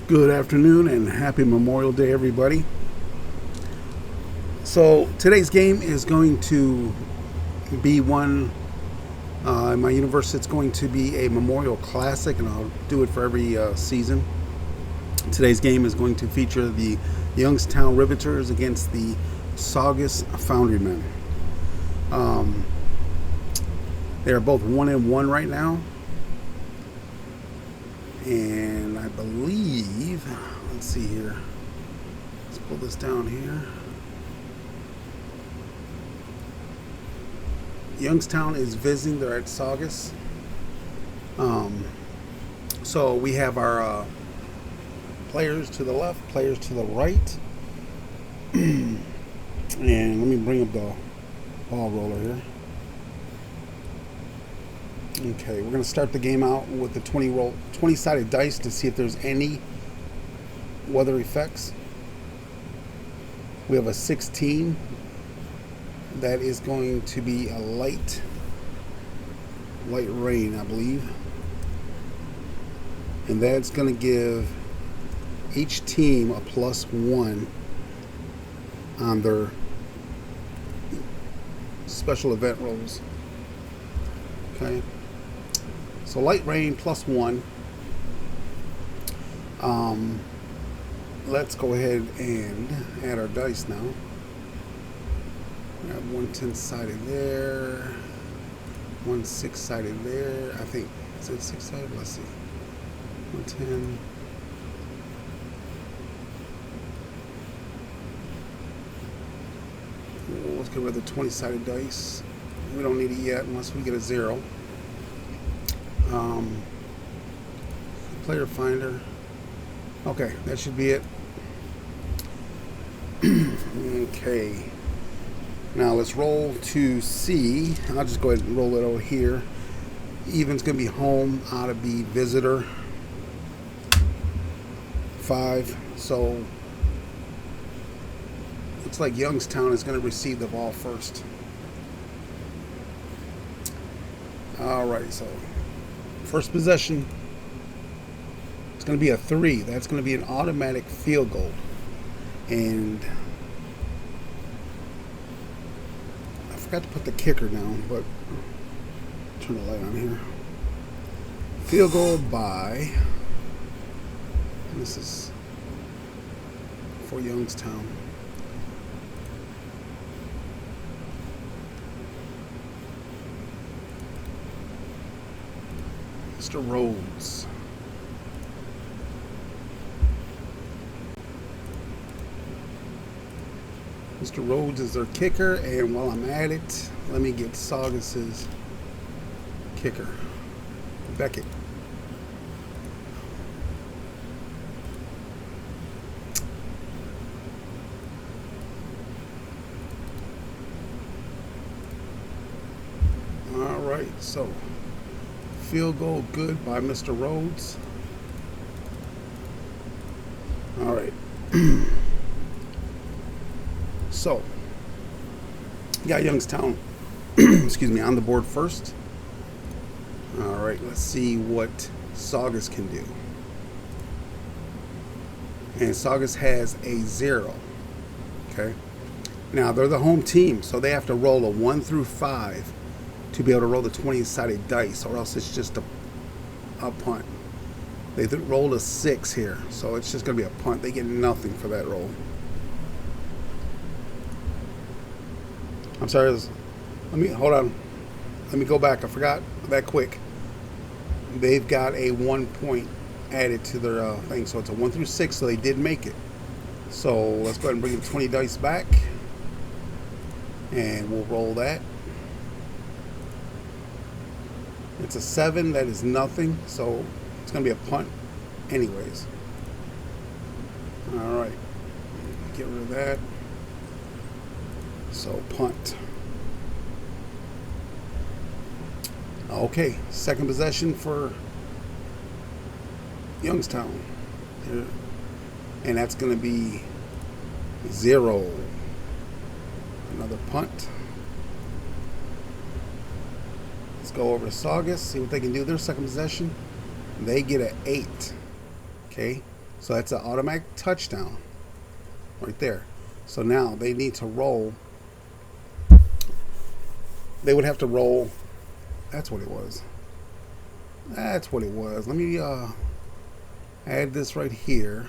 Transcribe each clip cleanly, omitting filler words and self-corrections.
Good afternoon and happy Memorial Day, everybody. So today's game is going to be one in my universe. It's going to be a Memorial Classic, and I'll do it for every season. Today's game is going to feature the Youngstown Riveters against the Saugus Foundrymen. They are both 1-1 right now. And I believe, let's see here. Let's pull this down here. Youngstown is visiting. They're at Saugus. So we have our players to the left, players to the right. And let me bring up the ball roller here. Okay, we're going to start the game out with the 20-sided dice to see if there's any weather effects. We have a 16. That is going to be a light rain, I believe. And that's going to give each team a +1 on their special event rolls. Okay. So light rain +1. Let's go ahead and add our dice now. We have one 10-sided there, one 6-sided there. I think, is it 6-sided? Let's see. 110. Let's get rid of the 20-sided dice. We don't need it yet unless we get a 0. Player finder. Okay, that should be it. Okay. Now let's roll to C. I'll just go ahead and roll it over here. Even's going to be home, ought to be visitor. 5. So looks like Youngstown is going to receive the ball first. Alright, so first possession. It's going to be a 3. That's going to be an automatic field goal. And I forgot to put the kicker down, but turn the light on here. Field goal by, and this is for Youngstown. Mr. Rhodes. Mr. Rhodes is their kicker, and while I'm at it, let me get Saugus's kicker, Beckett. All right, so field goal good by Mr. Rhodes. All right. So, got Youngstown, excuse me, on the board first. All right, let's see what Saugus can do. And Saugus has a 0. Okay. Now, they're the home team, so they have to roll a 1 through 5 to be able to roll the 20-sided dice, or else it's just a punt. They rolled a 6 here, so it's just going to be a punt. They get nothing for that roll. I'm sorry, let me, hold on. Let me go back. I forgot that quick. They've got a 1 point added to their thing, so it's a 1 through 6, so they did make it. So let's go ahead and bring the 20 dice back, and we'll roll that. It's a 7, that is nothing, so it's going to be a punt anyways. All right, get rid of that. So punt. Okay, second possession for Youngstown. And that's going to be 0. Another punt. Let's go over to Saugus, see what they can do. Their second possession, they get an 8. Okay, So that's an automatic touchdown right there. So now they need to roll. They would have to roll. That's what it was. That's what it was. Let me add this right here.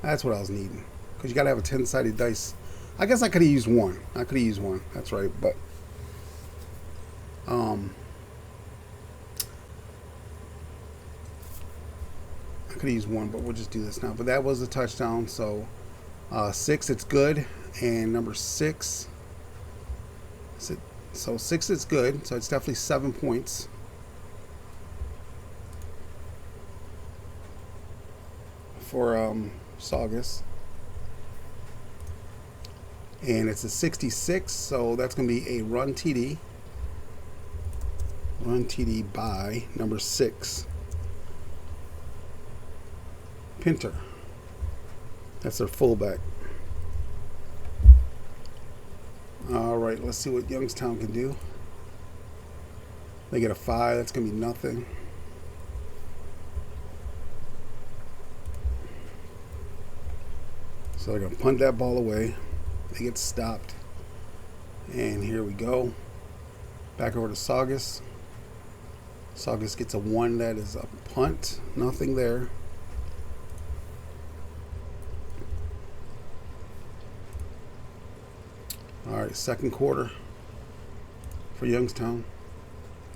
That's what I was needing. Because you got to have a 10-sided dice. I guess I could have used one. That's right. But I could have used one, but we'll just do this now. But that was a touchdown. So 6, it's good. And number 6. So 6 is good. So it's definitely 7 points. For Saugus. And it's a 66, so that's going to be a run TD. Run TD by number 6. Pinter. That's their fullback. Alright, let's see what Youngstown can do. They get a 5, that's going to be nothing. So they're going to punt that ball away. They get stopped. And here we go. Back over to Saugus. Saugus gets a 1. That is a punt. Nothing there. Alright, second quarter for Youngstown.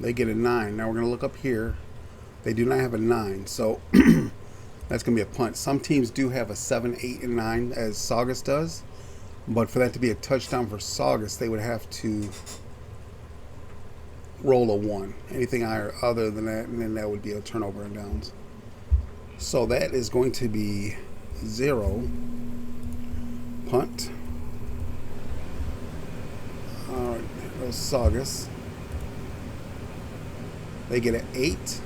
They get a 9. Now we're going to look up here. They do not have a 9. So that's going to be a punt. Some teams do have a 7, 8, and 9, as Saugus does. But for that to be a touchdown for Saugus, they would have to roll a 1. Anything higher other than that, and then that would be a turnover and downs. So that is going to be 0. Punt. All right, that was Saugus. They get an 8.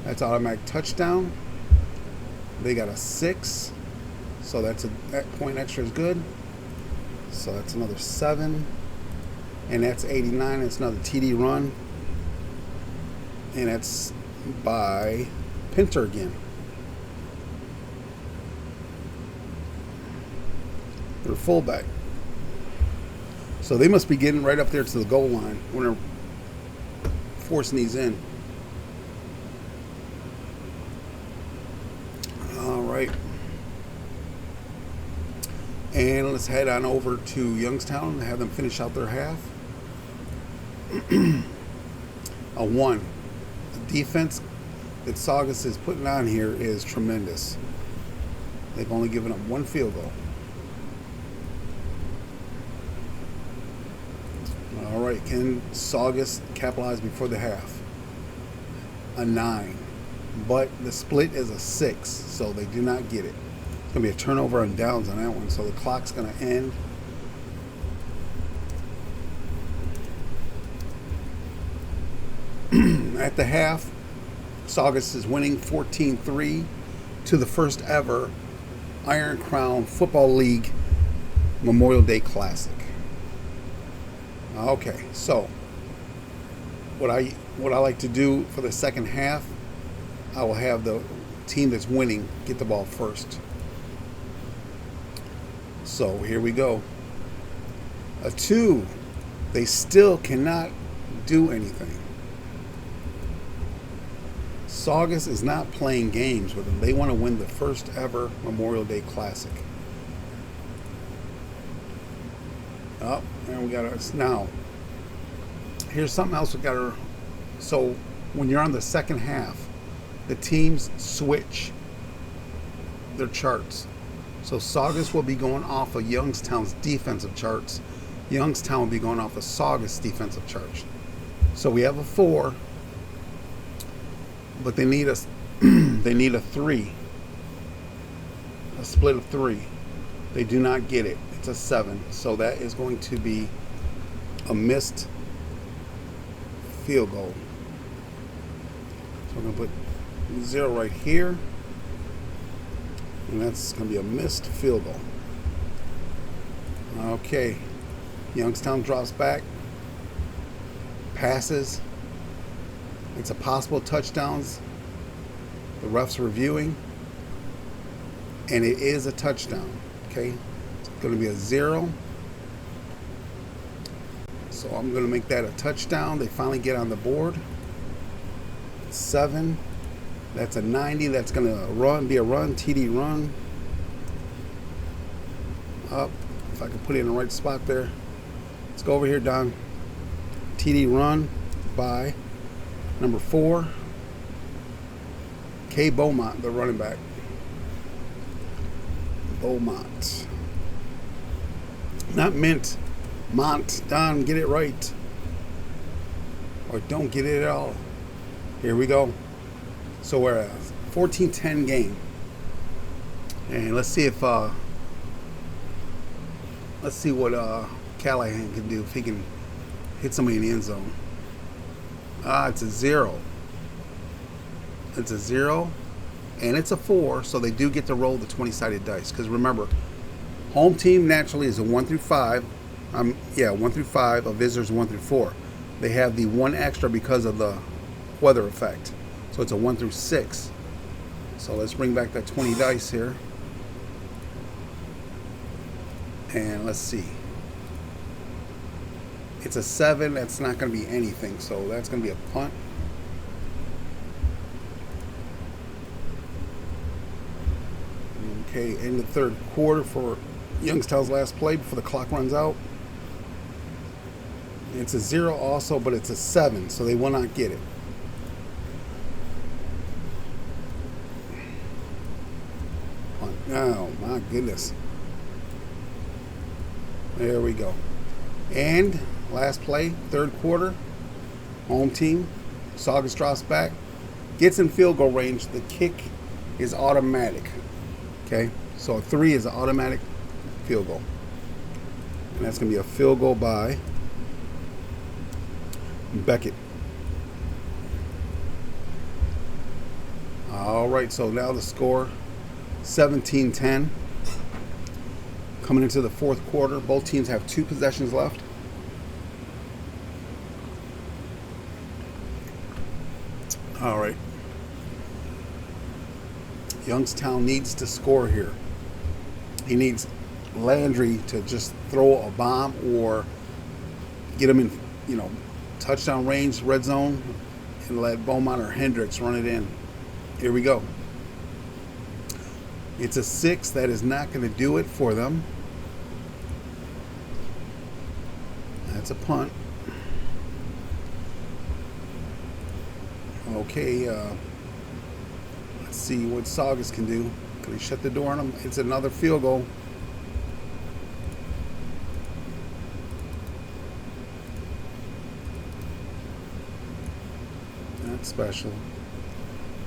That's automatic touchdown. They got a 6. So that point extra is good. So that's another 7. And that's 89. That's another TD run. And that's by Pinter again. They're fullback. So they must be getting right up there to the goal line when they're forcing these in. All right. And let's head on over to Youngstown and have them finish out their half. A 1. The defense that Saugus is putting on here is tremendous. They've only given up 1 field goal. All right, can Saugus capitalize before the half? A 9. But the split is a 6, so they do not get it. It's going to be a turnover and downs on that one, so the clock's going to end. At the half, Saugus is winning 14-3 to the first ever Iron Crown Football League Memorial Day Classic. Okay, so what I like to do for the second half, I will have the team that's winning get the ball first. So here we go. A 2. They still cannot do anything. Saugus is not playing games with them. They want to win the first ever Memorial Day Classic. Oh, and we got us now. Here's something else we got to. So when you're on the second half, the teams switch their charts. So Saugus will be going off of Youngstown's defensive charts. Youngstown will be going off of Saugus' defensive charts. So we have a 4, but they need a they need a 3, a split of 3. They do not get it. It's a 7. So that is going to be a missed field goal. So I'm going to put 0 right here. And that's going to be a missed field goal. Okay. Youngstown drops back. Passes. It's a possible touchdowns. The ref's reviewing. and it is a touchdown. Okay, it's going to be a 0. So I'm going to make that a touchdown. They finally get on the board. 7. That's a 90. That's going to be a run, TD run. Up. If I can put it in the right spot there. Let's go over here, Don. TD run by number 4. K. Beaumont, the running back. Beaumont. Not Mint. Mont. Don, get it right. Or don't get it at all. Here we go. So we're at a 14-10 game. And let's see if let's see what Callahan can do, if he can hit somebody in the end zone. It's a 0. It's a 0 and it's a 4, so they do get to roll the 20-sided dice. Because remember, home team naturally is a 1 through 5. 1 through 5. A visitor's 1 through 4. They have the 1 extra because of the weather effect. So it's a 1 through 6. So let's bring back that 20 dice here. And let's see. It's a 7. That's not going to be anything. So that's going to be a punt. Okay, in the third quarter for Youngstown's last play before the clock runs out. It's a 0 also, but it's a 7, so they will not get it. Oh, my goodness. There we go. And last play, third quarter, home team. Saugus drops back, gets in field goal range. The kick is automatic. Okay, so a 3 is an automatic field goal. And that's going to be a field goal by Beckett. All right, so now the score, 17-10. Coming into the fourth quarter, both teams have 2 possessions left. All right. Youngstown needs to score here. He needs Landry to just throw a bomb or get him in, touchdown range, red zone, and let Beaumont or Hendricks run it in. Here we go. It's a 6. That is not going to do it for them. That's a punt. Okay, let's see what Saugus can do. Can he shut the door on him? It's another field goal. That's special.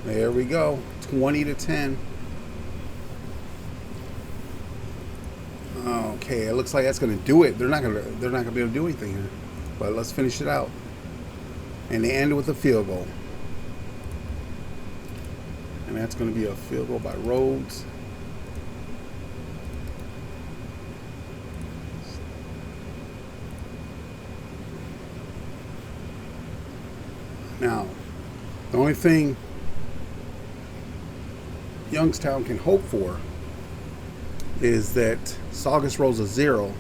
There we go. 20-10. Okay, it looks like that's going to do it. They're not going to be able to do anything here. But let's finish it out. And they end with a field goal. And that's going to be a field goal by Rhodes. Now, the only thing Youngstown can hope for is that Saugus rolls a 0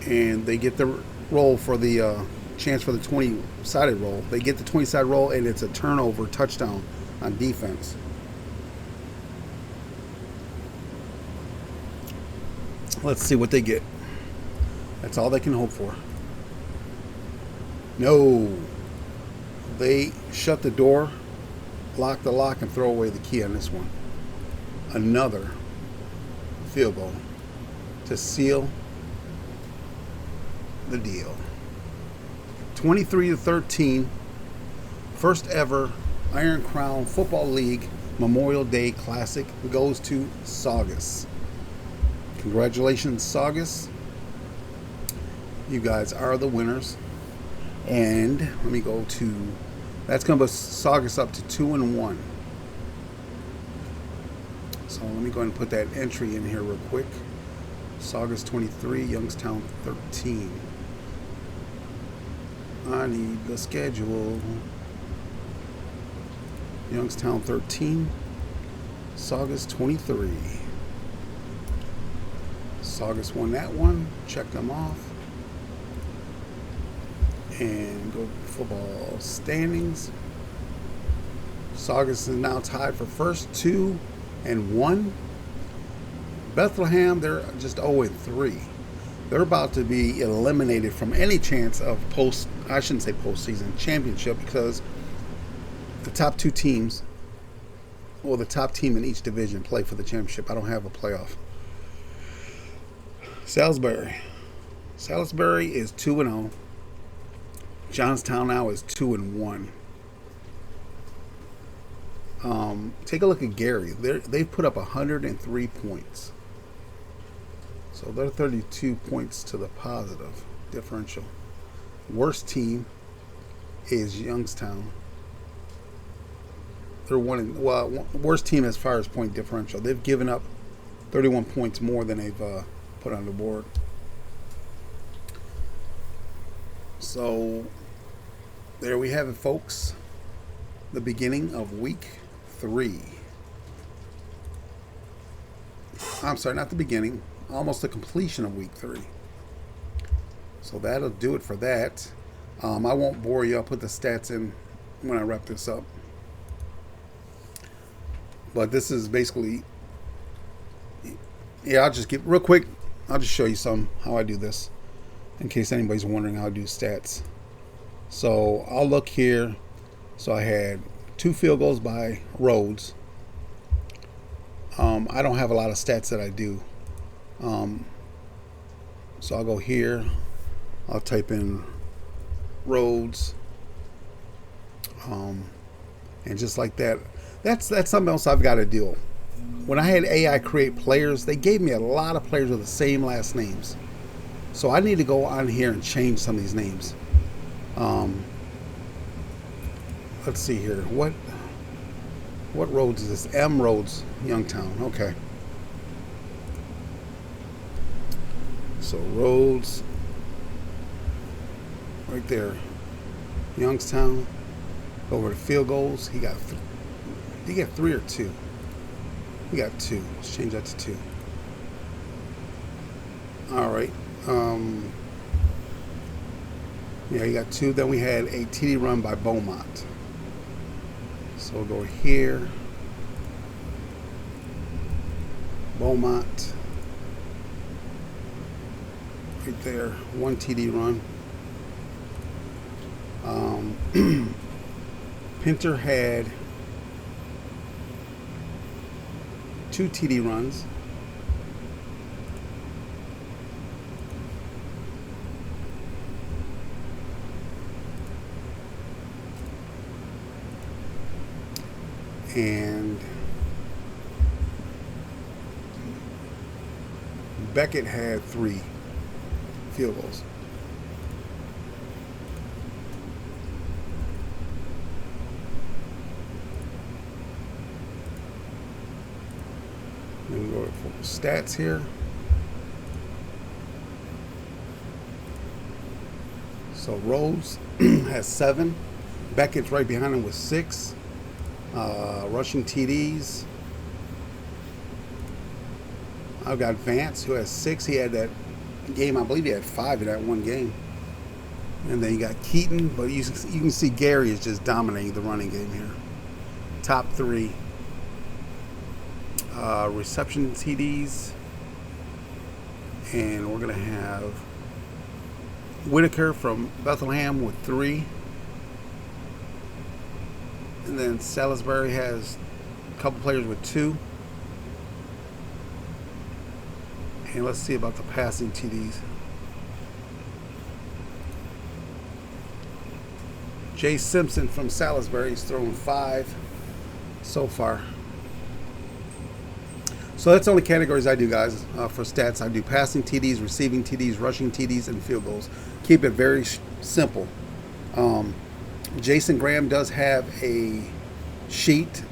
and they get the roll for the chance for the 20-sided roll. They get the 20-sided roll and it's a turnover touchdown on defense. Let's see what they get. That's all they can hope for. No. They shut the door, lock the lock, and throw away the key on this one. Another field goal to seal the deal. 23-13. First ever Iron Crown Football League Memorial Day Classic goes to Saugus. Congratulations, Saugus. You guys are the winners. And let me go to, that's going to put Saugus up to 2-1. So let me go ahead and put that entry in here real quick. Saugus 23, Youngstown 13. I need the schedule. Youngstown 13, Saugus 23. Saugus won that one. Check them off. And go football standings. Saugus is now tied for first, 2-1. Bethlehem, they're just 0-3. They're about to be eliminated from any chance of postseason championship, because the top two teams, or the top team in each division, play for the championship. I don't have a playoff. Salisbury is 2-0. Youngstown now is 2-1. Take a look at Gary. They've put up 103 points. So they're 32 points to the positive differential. Worst team is Youngstown. They're worst team as far as point differential. They've given up 31 points more than they've put on the board. So there we have it, folks. The beginning of week 3. I'm sorry, not the beginning. Almost the completion of week 3. So that'll do it for that. I won't bore you. I'll put the stats in when I wrap this up. But this is basically, I'll just get real quick. I'll just show you how I do this, in case anybody's wondering how I do stats. So I'll look here. So I had 2 field goals by Rhodes. I don't have a lot of stats that I do. So I'll go here. I'll type in Rhodes. And just like that. That's something else I've got to do. When I had AI create players, they gave me a lot of players with the same last names. So I need to go on here and change some of these names. Let's see here. What Rhodes is this? M Rhodes, Youngstown. Okay. So Rhodes, right there. Youngstown. Over to field goals. He got 3 or 2? He got 2. Let's change that to 2. All right. Yeah, he got 2. Then we had a TD run by Beaumont. So we'll go here. Beaumont. Right there. 1 TD run. Pinter had 2 TD runs. And Beckett had 3 field goals. Then we go for stats here. So Rhodes has 7. Beckett's right behind him with 6. Rushing TDs. I've got Vance, who has 6. He had that game, I believe he had 5 in that one game. And then you got Keaton, but you can see Gary is just dominating the running game here. Top 3. Reception TDs. And we're going to have Whitaker from Bethlehem with 3. And then Salisbury has a couple players with 2. And let's see about the passing TDs. Jay Simpson from Salisbury is throwing 5 so far. So that's the only categories I do, guys, for stats. I do passing TDs, receiving TDs, rushing TDs, and field goals. Keep it very simple. Jason Graham does have a sheet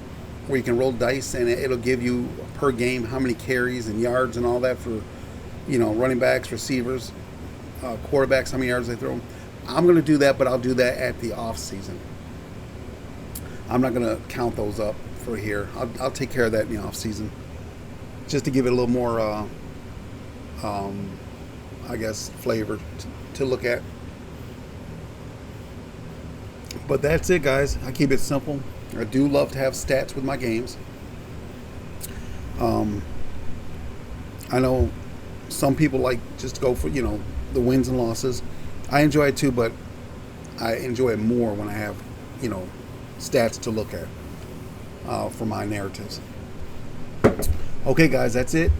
where you can roll dice, and it'll give you per game how many carries and yards and all that for, running backs, receivers, quarterbacks, how many yards they throw. I'm going to do that, but I'll do that at the off season. I'm not going to count those up for here. I'll take care of that in the off season, just to give it a little more, I guess, flavor to look at. But that's it, guys. I keep it simple. I do love to have stats with my games. I know some people like just to go for, the wins and losses. I enjoy it too, but I enjoy it more when I have, stats to look at for my narratives. Okay, guys, that's it.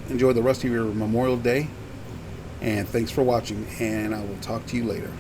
Enjoy the rest of your Memorial Day, and thanks for watching, and I will talk to you later.